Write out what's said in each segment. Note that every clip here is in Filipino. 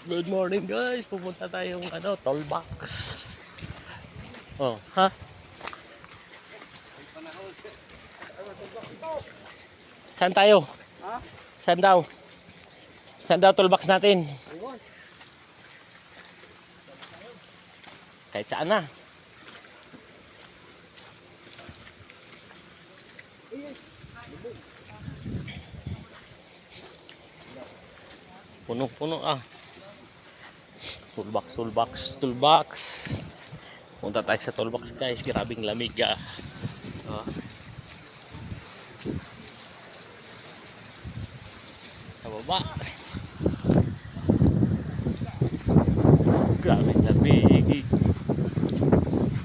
Good morning guys, pupunta tayong tollbox. Oh, ha? Saan tayo? Ha? Saan daw? Saan daw tollbox natin? Kahit saan na. Puno-puno ah. Toolbox. Punta tayo sa toolbox guys. Grabing lamig ah. Oh. Sa baba. Grabing lamig.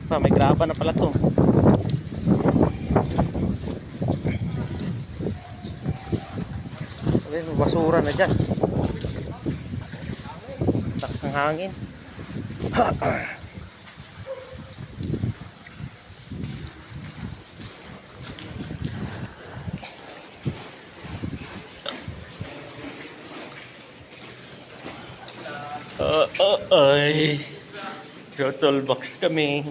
May graba na pala to. May basura na dyan. Takas ng hangin. Ay. Toolbox kami.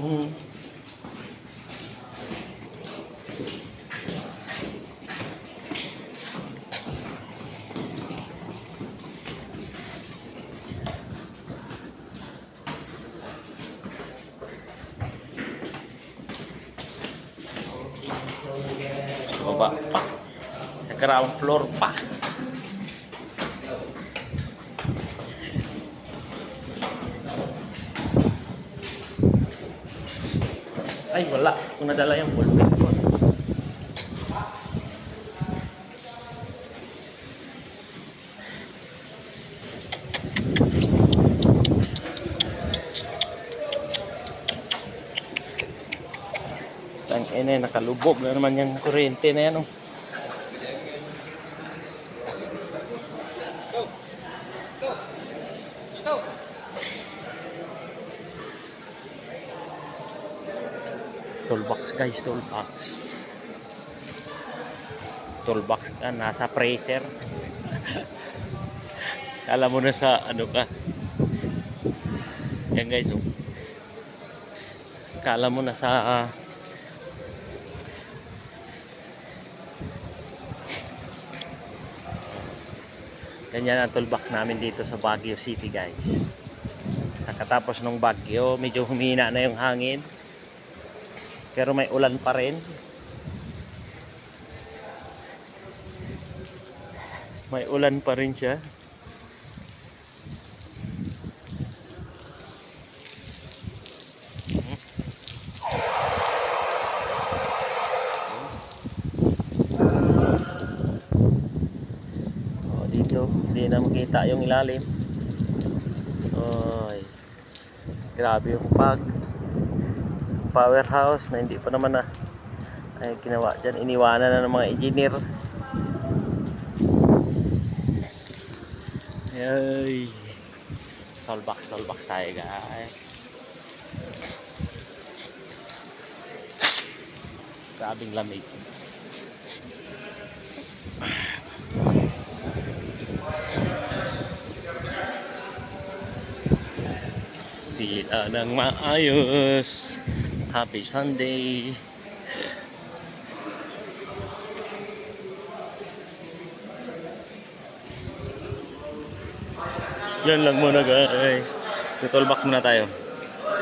Baba pa. Sa ground floor pa. Ay wala. Kung nadala yung ballpen ko. Tangina, nakalubog na naman yung kuryente na yan oh. Toolbox guys, toolbox ka, nasa freezer. Kala mo na sa ano ka. Yan guys oh. Kala mo na sa ganyan ang toolbox namin dito sa Baguio City guys. Nakatapos nung Baguio, medyo humina na yung hangin. Pero may ulan pa rin. May ulan pa rin siya. Dito, hindi na makita yung ilalim. Oy. Grabe yung powerhouse na hindi pa naman na ay ginawa dyan. Iniwanan na ng mga engineer. Ay. Toolbox tayo guys. Grabing lamig. Pila ng maayos. Happy Sunday. Yan lang muna guys. Toolbox muna tayo.